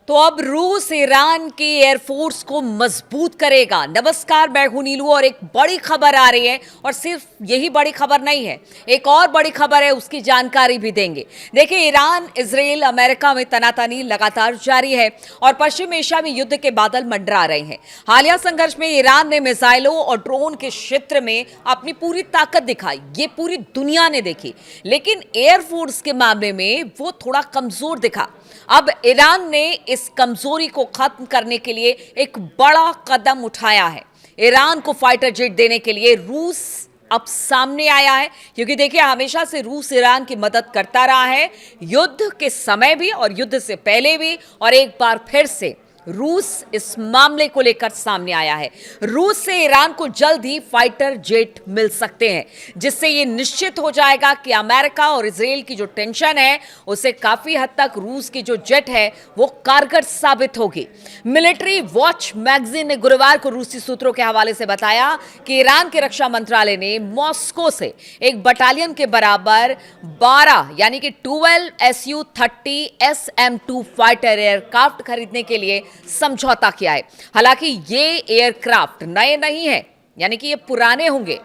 तो अब रूस ईरान की एयरफोर्स को मजबूत करेगा। नमस्कार, मैं हूं नीलू और एक बड़ी खबर आ रही है और सिर्फ यही बड़ी खबर नहीं है, एक और बड़ी खबर है, उसकी जानकारी भी देंगे। देखिए, ईरान, इजराइल, अमेरिका में तनातनी लगातार जारी है और पश्चिम एशिया में युद्ध के बादल मंडरा रहे हैं। हालिया संघर्ष में ईरान ने मिसाइलों और ड्रोन के क्षेत्र में अपनी पूरी ताकत दिखाई, ये पूरी दुनिया ने देखी, लेकिन एयरफोर्स के मामले में वो थोड़ा कमजोर दिखा। अब ईरान ने इस कमजोरी को खत्म करने के लिए एक बड़ा कदम उठाया है। ईरान को फाइटर जेट देने के लिए रूस अब सामने आया है, क्योंकि देखिए, हमेशा से रूस ईरान की मदद करता रहा है, युद्ध के समय भी और युद्ध से पहले भी, और एक बार फिर से रूस इस मामले को लेकर सामने आया है। रूस से ईरान को जल्द ही फाइटर जेट मिल सकते हैं, जिससे यह निश्चित हो जाएगा कि अमेरिका और इजराइल की जो टेंशन है उसे काफी हद तक रूस की जो जेट है वो कारगर साबित होगी। मिलिट्री वॉच मैगजीन ने गुरुवार को रूसी सूत्रों के हवाले से बताया कि ईरान के रक्षा मंत्रालय ने मॉस्को से एक बटालियन के बराबर 12 यानी कि 12 Su-30 SM-2 फाइटर एयरक्राफ्ट खरीदने के लिए समझौता किया है। हालांकि ये एयरक्राफ्ट नए नहीं है, यानी कि ये पुराने होंगे,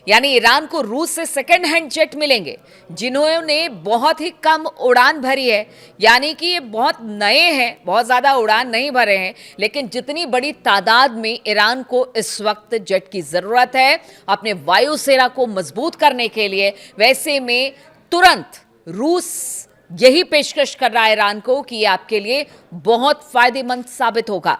यानी ईरान को रूस से सेकेंड हैंड जेट मिलेंगे जिन्होंने बहुत ही कम उड़ान भरी है, यानी कि ये बहुत नए हैं, बहुत ज्यादा उड़ान नहीं भरे हैं, लेकिन जितनी बड़ी तादाद में ईरान को इस वक्त जेट की जरूरत है अपने वायुसेना को मजबूत करने के लिए, वैसे में तुरंत रूस यही पेशकश कर रहा है ईरान को कि ये आपके लिए बहुत फायदेमंद साबित होगा।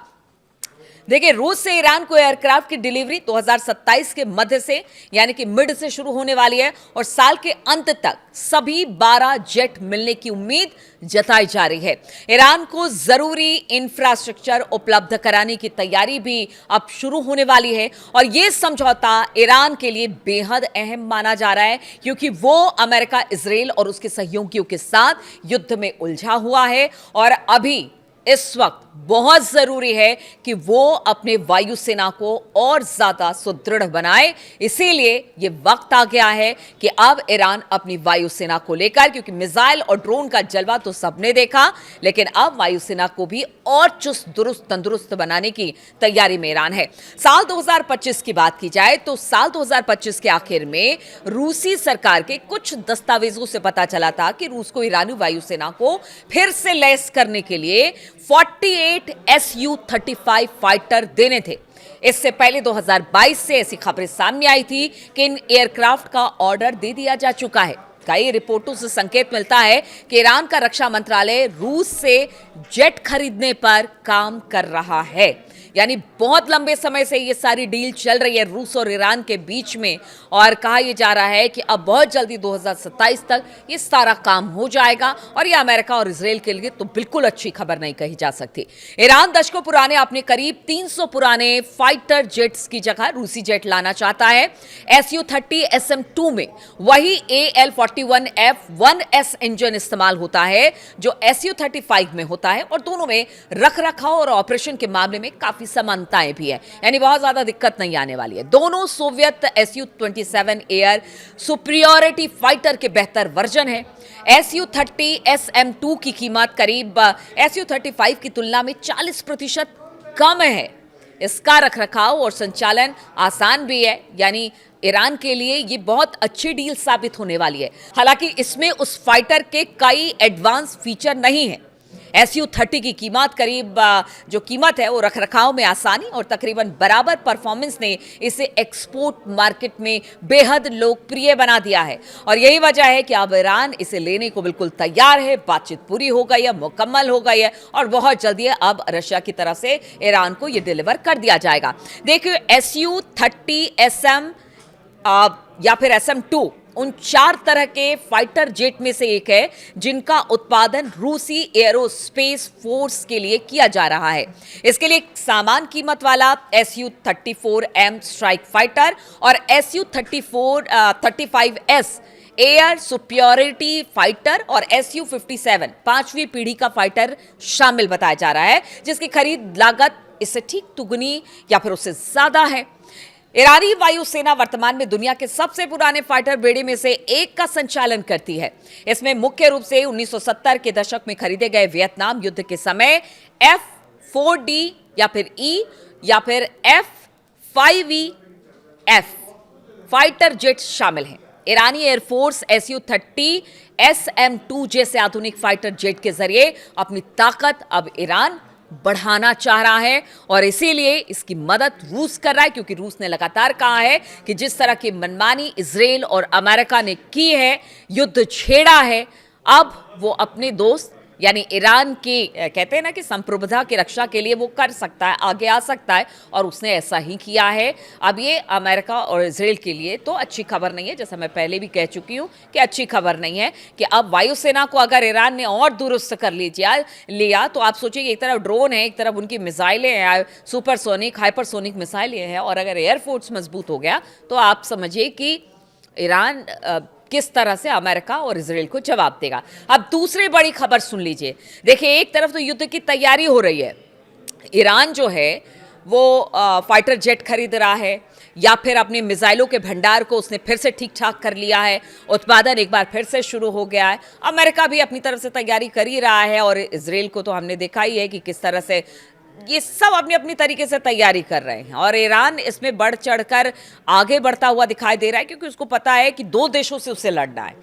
देखिए, रूस से ईरान को एयरक्राफ्ट की डिलीवरी 2027 के मध्य से यानी कि मिड से शुरू होने वाली है और साल के अंत तक सभी 12 जेट मिलने की उम्मीद जताई जा रही है। ईरान को जरूरी इंफ्रास्ट्रक्चर उपलब्ध कराने की तैयारी भी अब शुरू होने वाली है और यह समझौता ईरान के लिए बेहद अहम माना जा रहा है, क्योंकि वो अमेरिका, इजराइल और उसके सहयोगियों के साथ युद्ध में उलझा हुआ है और अभी इस वक्त बहुत जरूरी है कि वो अपने वायुसेना को और ज्यादा सुदृढ़ बनाए। इसीलिए ये वक्त आ गया है कि अब ईरान अपनी वायुसेना को लेकर, क्योंकि मिसाइल और ड्रोन का जलवा तो सबने देखा, लेकिन अब वायुसेना को भी और चुस्त दुरुस्त तंदुरुस्त बनाने की तैयारी में ईरान है। साल 2025 की बात की जाए तो साल 2025 के आखिर में रूसी सरकार के कुछ दस्तावेजों से पता चला था कि रूस को ईरानी वायुसेना को फिर से लैस करने के लिए 48 Su-35 फाइटर देने थे। इससे पहले 2022 से ऐसी खबरें सामने आई थी कि इन एयरक्राफ्ट का ऑर्डर दे दिया जा चुका है। कई रिपोर्टों से संकेत मिलता है कि ईरान का रक्षा मंत्रालय रूस से जेट खरीदने पर काम कर रहा है, यानी बहुत लंबे समय से ये सारी डील चल रही है रूस और ईरान के बीच में, और कहा यह जा रहा है कि अब बहुत जल्दी 2027 तक ये सारा काम हो जाएगा और ये अमेरिका और इजराइल के लिए तो बिल्कुल अच्छी खबर नहीं कही जा सकती। ईरान दशकों पुराने अपने करीब 300 पुराने फाइटर जेट्स की जगह रूसी जेट लाना चाहता है। Su-30 SM-2 में वही AL-41F-1S इंजन इस्तेमाल होता है जो Su-35 में होता है और दोनों में रखरखाव और ऑपरेशन के मामले में काफी समानताएं भी है, यानी बहुत ज्यादा दिक्कत नहीं आने वाली है। दोनों Soviet Su-27 air superiority fighter के बेहतर वर्जन है। Su-30 SM-2 की कीमत करीब Su-35 की तुलना में 40% कम है। इसका रखरखाव और संचालन आसान भी है, यानी ईरान के लिए ये बहुत अच्छी डील साबित होने वाली है। हालांकि इसमें उस फाइटर के कई एडवांस फीचर नहीं है। Su-30 की कीमत करीब जो कीमत है वो रखरखाव में आसानी और तकरीबन बराबर परफॉर्मेंस ने इसे एक्सपोर्ट मार्केट में बेहद लोकप्रिय बना दिया है और यही वजह है कि अब ईरान इसे लेने को बिल्कुल तैयार है। बातचीत पूरी हो गई है, मुकम्मल हो गई है और बहुत जल्दी अब रशिया की तरफ से ईरान को यह डिलीवर कर दिया जाएगा। देखिए, Su-30 SM या फिर SM-2 उन 4 तरह के फाइटर जेट में से एक है जिनका उत्पादन रूसी एरोस्पेस फोर्स के लिए किया जा रहा है। इसके लिए सामान कीमत वाला Su-34M स्ट्राइक फाइटर और Su-35S एयर सुपीरियरिटी फाइटर और Su-57 5वीं पीढ़ी का फाइटर शामिल बताया जा रहा है, जिसकी खरीद लागत इससे ठीक दुगनी या फिर उससे ज्यादा है। ईरानी वायुसेना वर्तमान में दुनिया के सबसे पुराने फाइटर बेड़े में से एक का संचालन करती है। इसमें मुख्य रूप से 1970 के दशक में खरीदे गए वियतनाम युद्ध के समय F-4D या फिर E या फिर F-5E F फाइटर जेट शामिल हैं। ईरानी एयरफोर्स Su-30 SM-2 जैसे आधुनिक फाइटर जेट के जरिए अपनी ताकत अब ईरान बढ़ाना चाह रहा है और इसीलिए इसकी मदद रूस कर रहा है, क्योंकि रूस ने लगातार कहा है कि जिस तरह की मनमानी इजराइल और अमेरिका ने की है, युद्ध छेड़ा है, अब वो अपने दोस्त यानी ईरान की कहते हैं ना कि संप्रभुता की रक्षा के लिए वो कर सकता है, आगे आ सकता है, और उसने ऐसा ही किया है। अब ये अमेरिका और इजराइल के लिए तो अच्छी खबर नहीं है, जैसा मैं पहले भी कह चुकी हूँ कि अच्छी खबर नहीं है कि अब वायुसेना को अगर ईरान ने और दुरुस्त कर लिया तो आप सोचिए, एक तरफ ड्रोन है, एक तरफ उनकी मिसाइलें हैं, सुपरसोनिक हाइपरसोनिक मिसाइलें हैं, और अगर एयरफोर्स मजबूत हो गया तो आप समझिए कि ईरान किस तरह से अमेरिका और इजराइल को जवाब देगा। अब दूसरी बड़ी खबर सुन लीजिए। देखिए, एक तरफ तो युद्ध की तैयारी हो रही है, ईरान जो है वो फाइटर जेट खरीद रहा है या फिर अपने मिसाइलों के भंडार को उसने फिर से ठीक ठाक कर लिया है, उत्पादन एक बार फिर से शुरू हो गया है। अमेरिका भी अपनी तरफ से तैयारी कर ही रहा है और इजराइल को तो हमने देखा ही है कि किस तरह से ये सब अपनी अपनी तरीके से तैयारी कर रहे हैं, और ईरान इसमें बढ़ चढ़कर आगे बढ़ता हुआ दिखाई दे रहा है, क्योंकि उसको पता है कि दो देशों से उसे लड़ना है।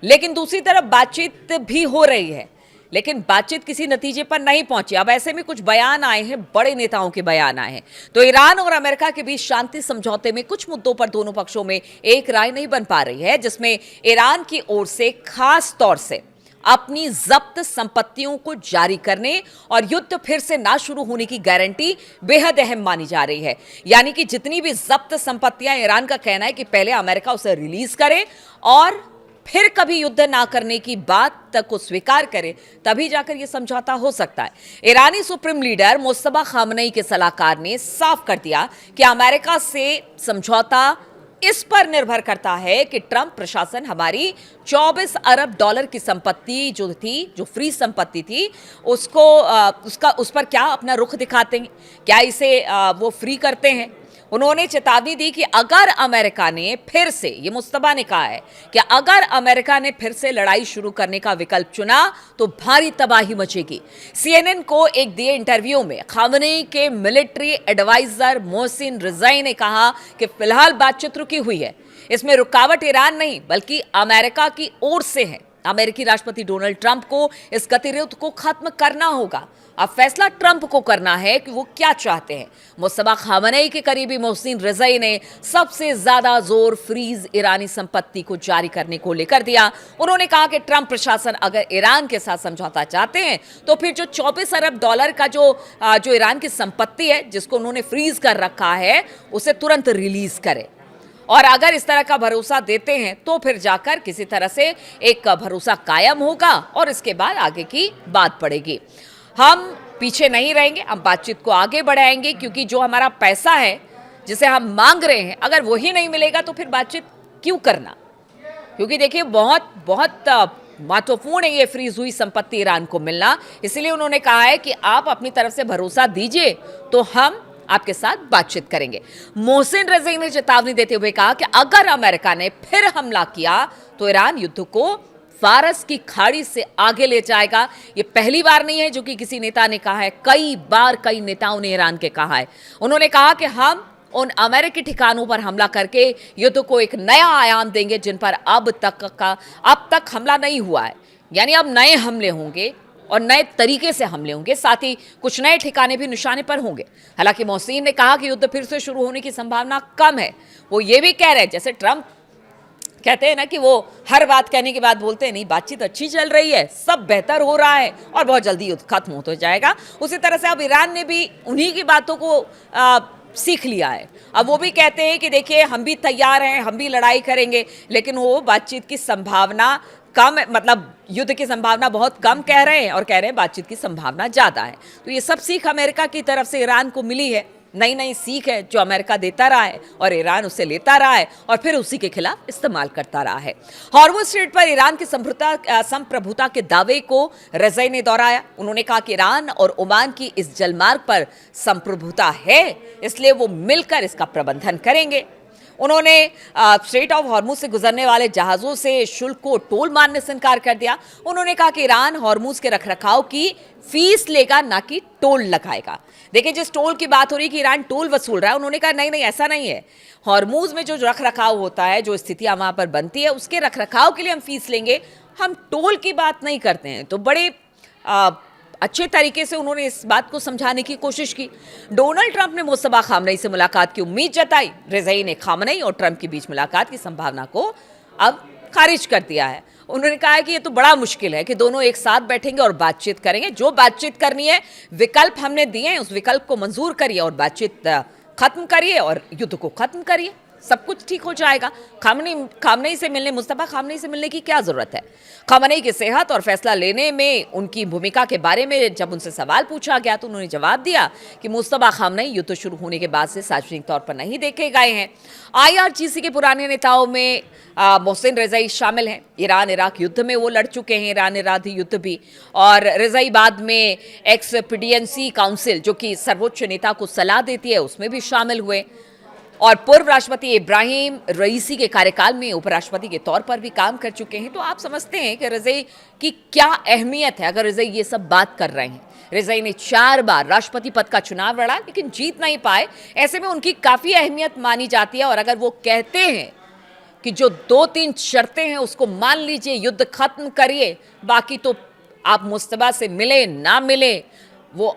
लेकिन दूसरी तरफ बातचीत भी हो रही है, लेकिन बातचीत किसी नतीजे पर नहीं पहुंची। अब ऐसे में कुछ बयान आए हैं, बड़े नेताओं के बयान आए हैं। तो ईरान और अमेरिका के बीच शांति समझौते में कुछ मुद्दों पर दोनों पक्षों में एक राय नहीं बन पा रही है, जिसमें ईरान की ओर से खास तौर से अपनी जब्त संपत्तियों को जारी करने और युद्ध फिर से ना शुरू होने की गारंटी बेहद अहम मानी जा रही है। यानी कि जितनी भी जब्त संपत्तियां, ईरान का कहना है कि पहले अमेरिका उसे रिलीज करे और फिर कभी युद्ध ना करने की बात तक को स्वीकार करे, तभी जाकर यह समझौता हो सकता है। ईरानी सुप्रीम लीडर मुस्तफा खामनेई के सलाहकार ने साफ कर दिया कि अमेरिका से समझौता इस पर निर्भर करता है कि ट्रंप प्रशासन हमारी 24 अरब डॉलर की संपत्ति जो थी, जो फ्री संपत्ति थी, उस पर क्या अपना रुख दिखाते हैं, क्या इसे वो फ्री करते हैं। उन्होंने चेतावनी दी कि अगर अमेरिका ने फिर से, ये मुस्तफा ने कहा है कि अगर अमेरिका ने फिर से लड़ाई शुरू करने का विकल्प चुना तो भारी तबाही मचेगी। सीएनएन को एक दिए इंटरव्यू में खामनेई के मिलिट्री एडवाइजर मोहसिन रिजाई ने कहा कि फिलहाल बातचीत रुकी हुई है, इसमें रुकावट ईरान नहीं बल्कि अमेरिका की ओर से है। अमेरिकी राष्ट्रपति डोनाल्ड ट्रंप को इस गतिरोध को खत्म करना होगा। अब फैसला ट्रंप को करना है कि वो क्या चाहते हैं। मुस्तफा खामनेई के करीबी मोहसिन रिजाई ने सबसे ज्यादा जोर फ्रीज ईरानी संपत्ति को जारी करने को लेकर दिया। उन्होंने कहा कि ट्रंप प्रशासन अगर ईरान के साथ समझौता चाहते हैं तो फिर जो 24 अरब डॉलर का जो ईरान की संपत्ति है, जिसको उन्होंने फ्रीज कर रखा है, उसे तुरंत रिलीज करे। और अगर इस तरह का भरोसा देते हैं तो फिर जाकर किसी तरह से एक भरोसा कायम होगा और इसके बाद आगे की बात पड़ेगी। हम पीछे नहीं रहेंगे, हम बातचीत को आगे बढ़ाएंगे, क्योंकि जो हमारा पैसा है जिसे हम मांग रहे हैं, अगर वही नहीं मिलेगा तो फिर बातचीत क्यों करना। क्योंकि देखिए, बहुत बहुत महत्वपूर्ण है ये फ्रीज हुई संपत्ति ईरान को मिलना। इसलिए उन्होंने कहा है कि आप अपनी तरफ से भरोसा दीजिए तो हम आपके साथ बातचीत करेंगे। मोहसिन रिजाई ने चेतावनी देते हुए कहा कि अगर अमेरिका ने फिर हमला किया तो ईरान युद्ध को फारस की खाड़ी से आगे ले जाएगा। ये पहली बार नहीं है जो कि किसी नेता ने कहा है, कई बार कई नेताओं ने ईरान के कहा है। उन्होंने कहा कि हम उन अमेरिकी ठिकानों पर हमला करके युद्ध को एक नया आयाम देंगे जिन पर अब तक हमला नहीं हुआ है। यानी अब नए हमले होंगे और नए तरीके से हमले होंगे, साथ ही कुछ नए ठिकाने भी निशाने पर होंगे। हालांकि मोहसिन ने कहा कि युद्ध फिर से शुरू होने की संभावना कम है। वो ये भी कह रहे हैं, जैसे ट्रंप कहते हैं ना कि वो हर बात कहने के बाद बोलते हैं नहीं, बातचीत अच्छी चल रही है, सब बेहतर हो रहा है और बहुत जल्दी युद्ध खत्म हो तो जाएगा। उसी तरह से अब ईरान ने भी उन्हीं की बातों को सीख लिया है। अब वो भी कहते हैं कि देखिए, हम भी तैयार हैं, हम भी लड़ाई करेंगे, लेकिन वो बातचीत की संभावना कम, मतलब युद्ध की संभावना बहुत कम कह रहे हैं और कह रहे हैं बातचीत की संभावना ज़्यादा है। तो ये सब सीख अमेरिका की तरफ से ईरान को मिली है, नई नई सीख है जो अमेरिका देता रहा है और ईरान उसे लेता रहा है और फिर उसी के खिलाफ इस्तेमाल करता रहा है। हॉर्मुज़ स्ट्रेट पर ईरान की संप्रभुता के दावे को रिजाई ने दोहराया। उन्होंने कहा कि ईरान और ओमान की इस जलमार्ग पर संप्रभुता है, इसलिए वो मिलकर इसका प्रबंधन करेंगे। उन्होंने स्ट्रेट ऑफ हॉर्मुज से गुजरने वाले जहाज़ों से शुल्क को टोल मारने से इनकार कर दिया। उन्होंने कहा कि ईरान हॉर्मुज के रखरखाव की फीस लेगा, ना कि टोल लगाएगा। देखिए, जिस टोल की बात हो रही है कि ईरान टोल वसूल रहा है, उन्होंने कहा नहीं नहीं, ऐसा नहीं है। हॉर्मुज में जो रखरखाव होता है, जो स्थितियां वहां पर बनती है, उसके रखरखाव के लिए हम फीस लेंगे, हम टोल की बात नहीं करते हैं। तो बड़े अच्छे तरीके से उन्होंने इस बात को समझाने की कोशिश की। डोनाल्ड ट्रंप ने मुस्तफा खामनेई से मुलाकात की उम्मीद जताई। रिज़ाई ने खामनेई और ट्रंप के बीच मुलाकात की संभावना को अब खारिज कर दिया है। उन्होंने कहा है कि ये तो बड़ा मुश्किल है कि दोनों एक साथ बैठेंगे और बातचीत करेंगे। जो बातचीत करनी है, विकल्प हमने दिए हैं, उस विकल्प को मंजूर करिए और बातचीत खत्म करिए और युद्ध को खत्म करिए, सब कुछ ठीक हो जाएगा। खामनेई से मिलने, मुस्तफा खामनेई से मिलने की क्या जरूरत है? खामनेई की सेहत और फैसला लेने में उनकी भूमिका के बारे में जब उनसे सवाल पूछा गया तो उन्होंने जवाब दिया कि मुस्तफा खामनेई युद्ध शुरू होने के बाद से सार्वजनिक तौर पर नहीं देखे गए हैं। IRGC के पुराने नेताओं में मोहसिन रिज़ाई शामिल हैं। ईरान इराक युद्ध में वो लड़ चुके हैं, ईरान इराक युद्ध भी। और रिज़ाई बाद में एक्सपीडिएंसी काउंसिल, जो कि सर्वोच्च नेता को सलाह देती है, उसमें भी शामिल हुए। और पूर्व राष्ट्रपति इब्राहिम रईसी के कार्यकाल में उपराष्ट्रपति के तौर पर भी काम कर चुके हैं। तो आप समझते हैं कि रिज़ाई की क्या अहमियत है अगर रिज़ाई ये सब बात कर रहे हैं। रिज़ाई ने 4 बार राष्ट्रपति पद का चुनाव लड़ा, लेकिन जीत नहीं पाए। ऐसे में उनकी काफ़ी अहमियत मानी जाती है। और अगर वो कहते हैं कि जो 2-3 शर्तें हैं उसको मान लीजिए, युद्ध खत्म करिए, बाकी तो आप मुस्तफा से मिले ना मिले, वो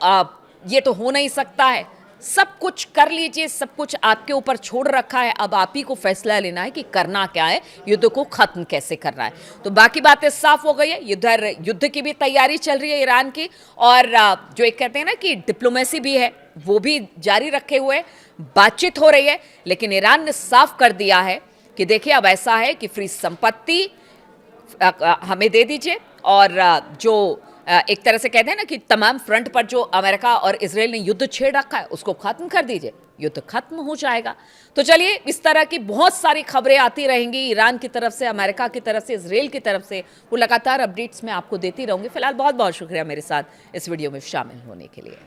ये तो हो नहीं सकता है, सब कुछ कर लीजिए, सब कुछ आपके ऊपर छोड़ रखा है, अब आप ही को फैसला लेना है कि करना क्या है, युद्ध को खत्म कैसे करना है। तो बाकी बातें साफ हो गई है। युद्ध की भी तैयारी चल रही है ईरान की, और जो एक कहते हैं ना कि डिप्लोमेसी भी है, वो भी जारी रखे हुए बातचीत हो रही है। लेकिन ईरान ने साफ कर दिया है कि देखिए, अब ऐसा है कि फ्री संपत्ति हमें दे दीजिए, और जो एक तरह से कहते हैं ना कि तमाम फ्रंट पर जो अमेरिका और इजराइल ने युद्ध छेड़ रखा है उसको खत्म कर दीजिए, युद्ध खत्म हो जाएगा। तो चलिए, इस तरह की बहुत सारी खबरें आती रहेंगी ईरान की तरफ से, अमेरिका की तरफ से, इजराइल की तरफ से। वो लगातार अपडेट्स मैं आपको देती रहूंगी। फिलहाल बहुत बहुत शुक्रिया मेरे साथ इस वीडियो में शामिल होने के लिए।